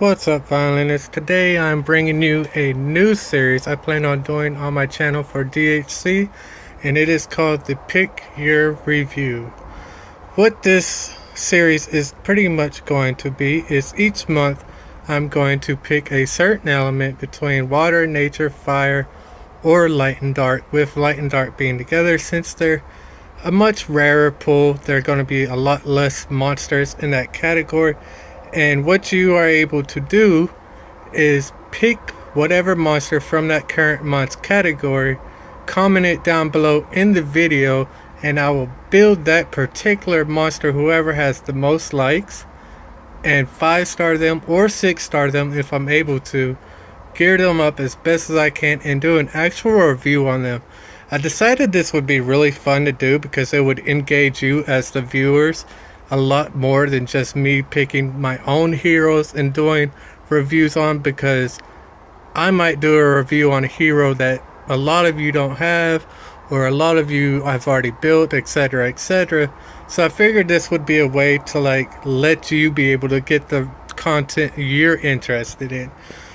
What's up, Violinist? Today I'm bringing you a new series I plan on doing on my channel for DHC, and it is called the Pick Your Review. What this series is pretty much going to be is each month I'm going to pick a certain element between water, nature, fire, or light and dark, with light and dark being together. Since they're a much rarer pool, there are going to be a lot less monsters in that category. And what you are able to do is pick whatever monster from that current month's category, comment it down below in the video, and I will build that particular monster, whoever has the most likes, and 5-star them or 6-star them if I'm able to, gear them up as best as I can, and do an actual review on them. I decided this would be really fun to do because it would engage you as the viewers a lot more than just me picking my own heroes and doing reviews on, because I might do a review on a hero that a lot of you don't have, or a lot of you I've already built, etc, etc. So I figured this would be a way to let you be able to get the content you're interested in.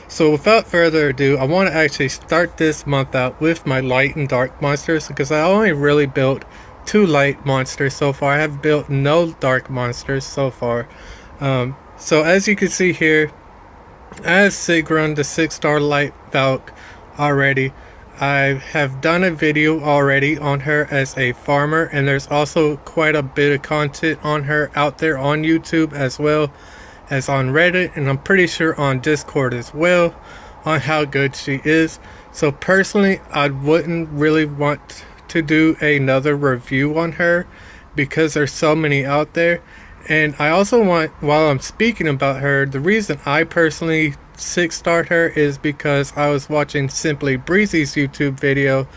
So without further ado, I want to actually start this month out with my light and dark monsters, because I only really built 2 light monsters so far. I have built no dark monsters so far. So as you can see here, I have Sigrun, the 6-star light Valk, already. I have done a video already on her as a farmer, and there's also quite a bit of content on her out there on YouTube as well as on Reddit, and I'm pretty sure on Discord as well, on how good she is. So personally, I wouldn't really want to do another review on her because there's so many out there. And I also want, while I'm speaking about her, the reason I personally 6-starred her is because I was watching Simply Breezy's YouTube video,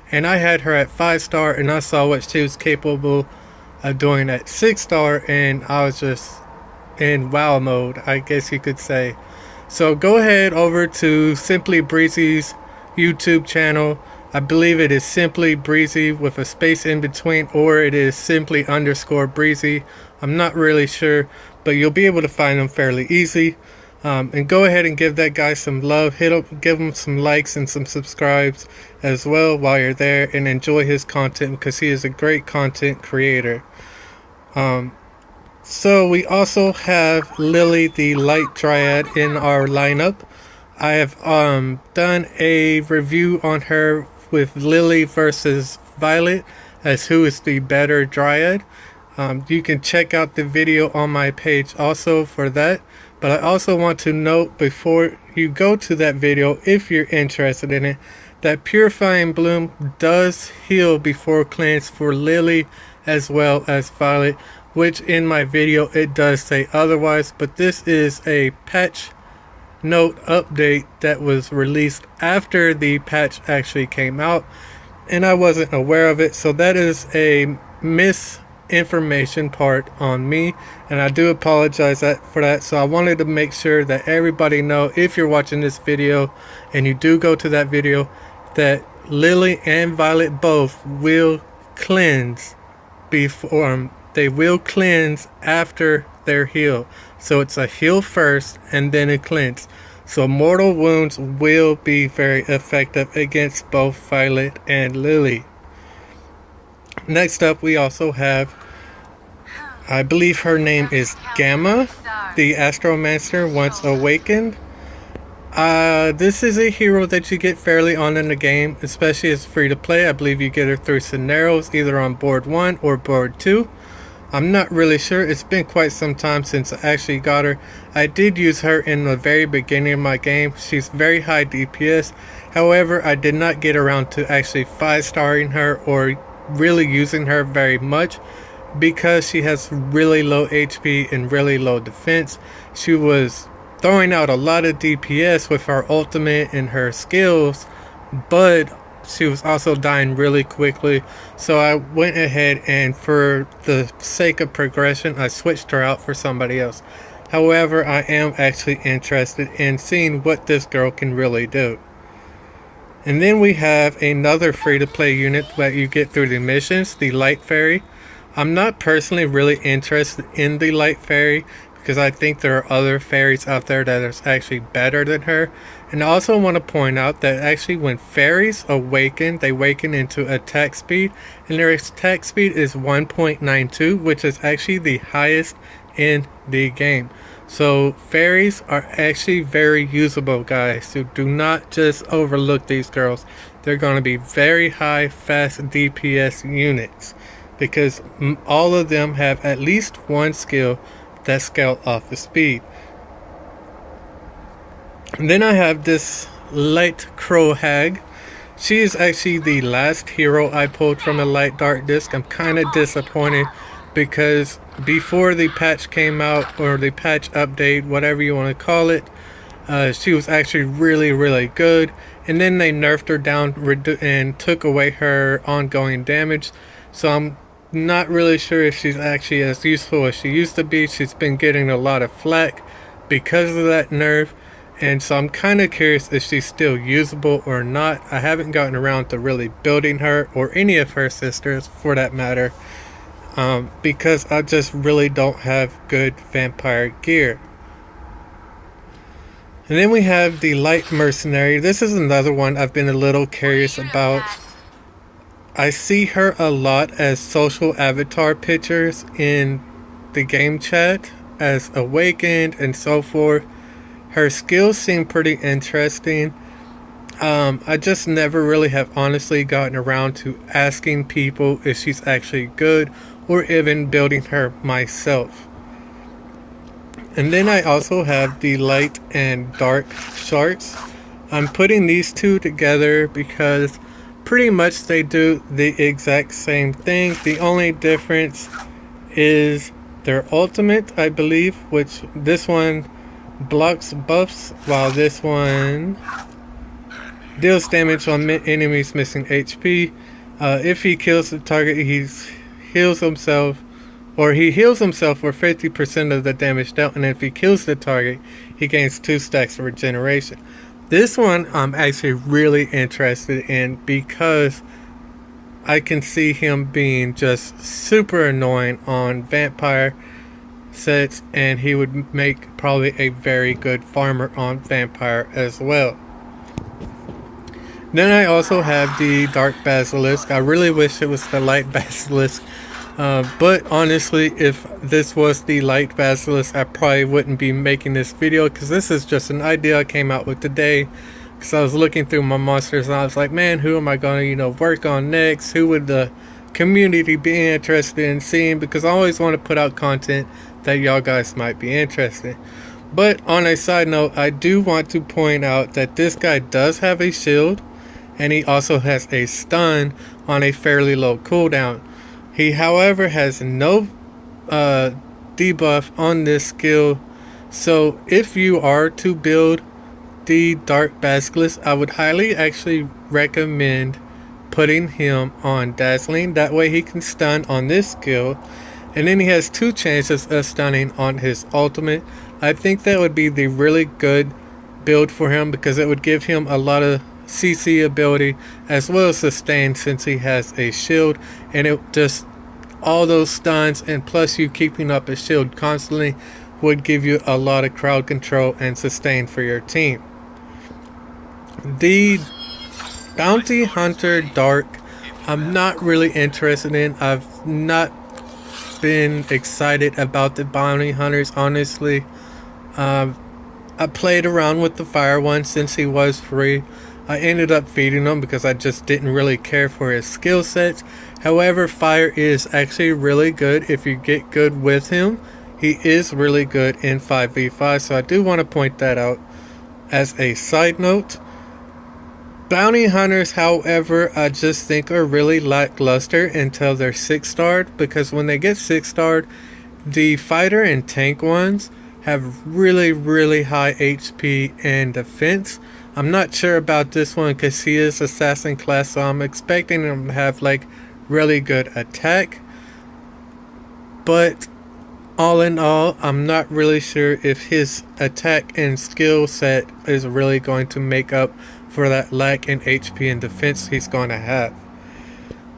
and I had her at 5-star, and I saw what she was capable of doing at 6-star, and I was just in wow mode, I guess you could say. So go ahead over to Simply Breezy's YouTube channel. I believe it is Simply Breezy with a space in between, or it is simply _Breezy. I'm not really sure, but you'll be able to find them fairly easy. And go ahead and give that guy some love. Give him some likes and some subscribes as well while you're there, and enjoy his content because he is a great content creator. So we also have Lily, the Light Dryad, in our lineup. I have done a review on her with Lily versus Violet as who is the better Dryad. You can check out the video on my page also for that. But I also want to note before you go to that video, if you're interested in it, that Purifying Bloom does heal before cleanse for Lily as well as Violet, which in my video it does say otherwise, but this is a patch note update that was released after the patch actually came out, and I wasn't aware of it, so that is a misinformation part on me, and I do apologize for that. So I wanted to make sure that everybody know, if you're watching this video and you do go to that video, that Lily and Violet both will cleanse before they will cleanse after their heal. So it's a heal first and then a cleanse. So mortal wounds will be very effective against both Violet and Lily. Next up, we also have, I believe her name is Gamma, the Astromancer once awakened. This is a hero that you get fairly on in the game, especially as free to play. I believe you get her through scenarios, either on board 1 or board 2. I'm not really sure. It's been quite some time since I actually got her. I did use her in the very beginning of my game. She's very high DPS. However, I did not get around to actually 5-starring her or really using her very much because she has really low HP and really low defense. She was throwing out a lot of DPS with her ultimate and her skills, but she was also dying really quickly. So I went ahead and, for the sake of progression, I switched her out for somebody else. However, I am actually interested in seeing what this girl can really do. And then we have another free-to-play unit that you get through the missions, the Light Fairy. I'm not personally really interested in the Light Fairy because I think there are other fairies out there that is actually better than her. And I also want to point out that actually when fairies awaken, they awaken into attack speed, and their attack speed is 1.92, which is actually the highest in the game. So fairies are actually very usable, guys. So do not just overlook these girls. They're going to be very high, fast DPS units, because all of them have at least one skill that scale off the speed. And then I have this Light Crow Hag. She is actually the last hero I pulled from a Light Dark disc. I'm kind of disappointed because before the patch came out, or the patch update, whatever you want to call it, she was actually really good. And then they nerfed her down and took away her ongoing damage. So I'm not really sure if she's actually as useful as she used to be. She's been getting a lot of flack because of that nerf. And so I'm kind of curious if she's still usable or not. I haven't gotten around to really building her, or any of her sisters for that matter, because I just really don't have good vampire gear. And then we have the Light Mercenary. This is another one I've been a little curious about. I see her a lot as social avatar pictures in the game chat, as awakened and so forth. Her skills seem pretty interesting. I just never really have honestly gotten around to asking people if she's actually good, or even building her myself. And then I also have the Light and Dark Sharks. I'm putting these two together because pretty much they do the exact same thing. The only difference is their ultimate, I believe, which this one blocks buffs, while this one deals damage on enemies missing HP. If he kills the target, he heals himself for 50% of the damage dealt, and if he kills the target, he gains 2 stacks of regeneration. This one I'm actually really interested in because I can see him being just super annoying on vampire sets, and he would make probably a very good farmer on vampire as well. Then I also have the Dark Basilisk. I really wish it was the Light Basilisk, but honestly, if this was the Light Basilisk, I probably wouldn't be making this video, because this is just an idea I came out with today, because I was looking through my monsters and I was like, man, who am I going to work on next? Who would the community be interested in seeing? Because I always want to put out content that y'all guys might be interested. But on a side note, I do want to point out that this guy does have a shield, and he also has a stun on a fairly low cooldown. He, however, has no debuff on this skill. So if you are to build the Dark Basilisk, I would highly actually recommend putting him on Dazzling. That way he can stun on this skill, and then he has 2 chances of stunning on his ultimate. I think that would be the really good build for him, because it would give him a lot of CC ability as well as sustain, since he has a shield, and it just, all those stuns and plus you keeping up a shield constantly would give you a lot of crowd control and sustain for your team. The Bounty Hunter Dark, I'm not really interested in. I've not been excited about the bounty hunters, honestly. I played around with the fire one since he was free. I ended up feeding him because I just didn't really care for his skill sets. However, fire is actually really good if you get good with him. He is really good in 5v5, so I do want to point that out as a side note. Bounty hunters, however, I just think are really lackluster until they're 6-starred, because when they get 6-starred, the fighter and tank ones have really high HP and defense. I'm not sure about this one because he is assassin class, so I'm expecting him to have like really good attack. But all in all, I'm not really sure if his attack and skill set is really going to make up for that lack in HP and defense he's going to have.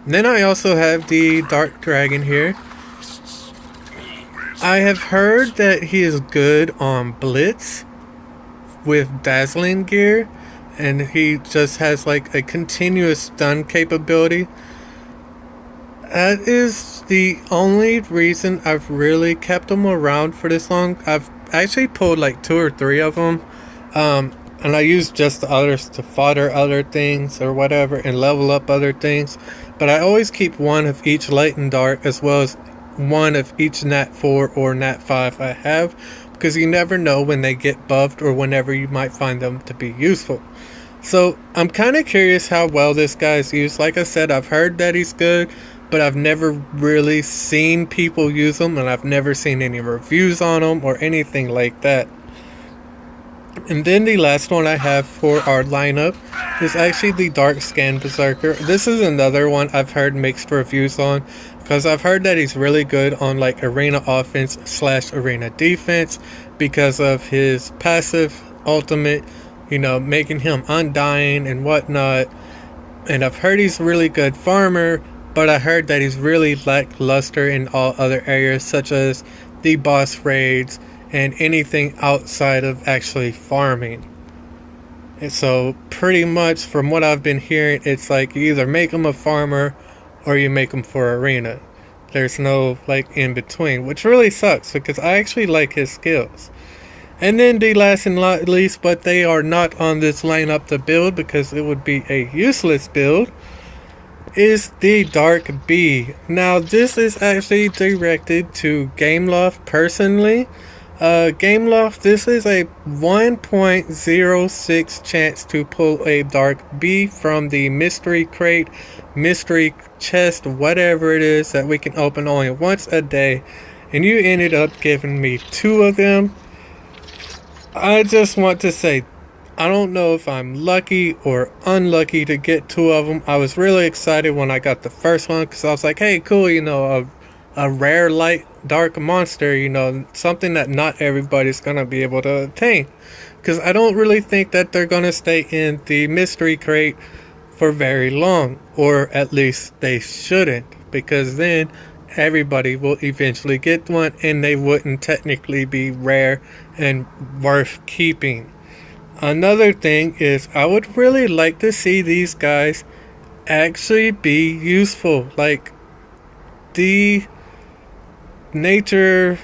And then I also have the Dark Dragon here. I have heard that he is good on Blitz with dazzling gear, and he just has like a continuous stun capability. That is the only reason I've really kept him around for this long. I've actually pulled like 2 or 3 of them, and I use just the others to fodder other things or whatever and level up other things. But I always keep one of each light and dark, as well as one of each Nat 4 or Nat 5 I have, because you never know when they get buffed or whenever you might find them to be useful. So I'm kind of curious how well this guy's used. Like I said, I've heard that he's good, but I've never really seen people use them, and I've never seen any reviews on them or anything like that. And then the last one I have for our lineup is actually the Dark Scan Berserker. This is another one I've heard mixed reviews on, because I've heard that he's really good on like arena offense / arena defense because of his passive ultimate, you know, making him undying and whatnot. And I've heard he's a really good farmer, but I heard that he's really lackluster in all other areas, such as the boss raids and anything outside of actually farming. And so pretty much from what I've been hearing, it's like you either make him a farmer or you make him for arena. There's no like in between, which really sucks because I actually like his skills. And then the last and not least, but they are not on this lineup to build because it would be a useless build, is the Dark Bee. Now this is actually directed to Gameloft personally. Gameloft, this is a 1.06 chance to pull a Dark Bee from the mystery crate, mystery chest, whatever it is that we can open only once a day, and you ended up giving me 2 of them. I just want to say, I don't know if I'm lucky or unlucky to get 2 of them. I was really excited when I got the first one because I was like, hey, cool, you know, a rare light dark monster, you know, something that not everybody's gonna be able to obtain, because I don't really think that they're gonna stay in the mystery crate for very long, or at least they shouldn't, because then everybody will eventually get one and they wouldn't technically be rare and worth keeping. Another thing is I would really like to see these guys actually be useful, like the Nature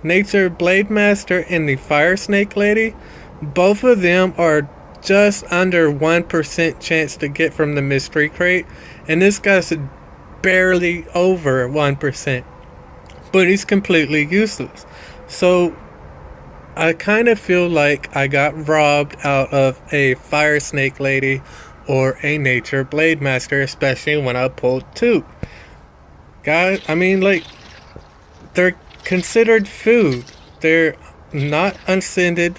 Blade Master and the Fire Snake Lady. Both of them are just under 1% chance to get from the mystery crate, and this guy's barely over 1%, but he's completely useless. So I kind of feel like I got robbed out of a Fire Snake Lady or a Nature Blade Master, especially when I pulled 2. Guys, I mean, like, they're considered food. They're not ascended.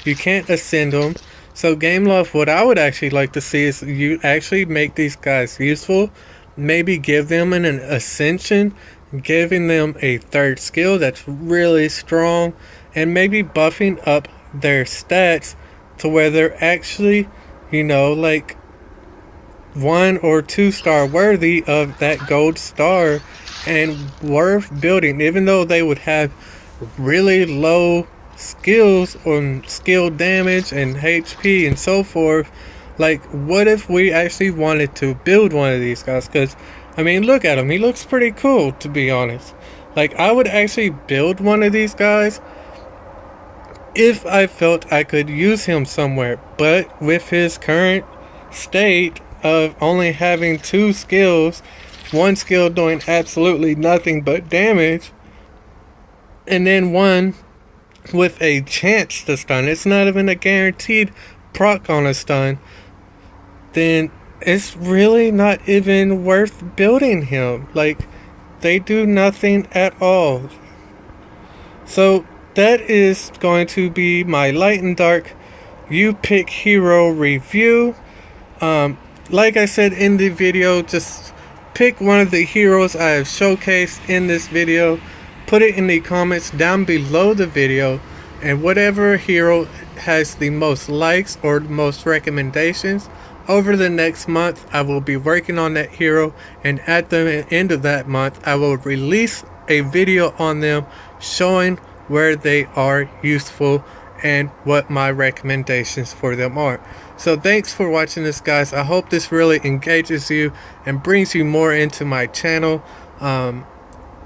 You can't ascend them. So Gameloft, what I would actually like to see is you actually make these guys useful. Maybe give them an ascension, giving them a 3rd skill that's really strong, and maybe buffing up their stats to where they're actually, you know, like 1 or 2 star worthy of that gold star and worth building, even though they would have really low skills on skill damage and HP and so forth. Like, what if we actually wanted to build one of these guys? Because, I mean, look at him. He looks pretty cool, to be honest. Like, I would actually build one of these guys if I felt I could use him somewhere. But with his current state of only having 2 skills, 1 skill doing absolutely nothing but damage, and then 1 with a chance to stun, it's not even a guaranteed proc on a stun, then it's really not even worth building him. Like, they do nothing at all. So that is going to be my light and dark you pick hero review. Like I said in the video, just pick one of the heroes I have showcased in this video, put it in the comments down below the video, and whatever hero has the most likes or the most recommendations, over the next month I will be working on that hero, and at the end of that month I will release a video on them showing where they are useful and what my recommendations for them are. So thanks for watching this, guys. I hope this really engages you and brings you more into my channel.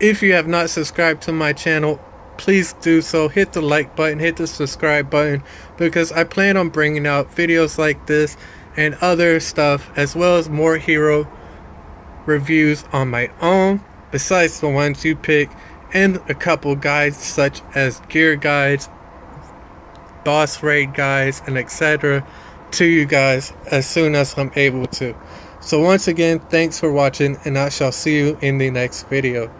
If you have not subscribed to my channel, please do so. Hit the like button, hit the subscribe button, because I plan on bringing out videos like this and other stuff, as well as more hero reviews on my own besides the ones you pick, and a couple guides such as gear guides, boss raid guides, and etc. to you guys as soon as I'm able to. So once again, thanks for watching, and I shall see you in the next video.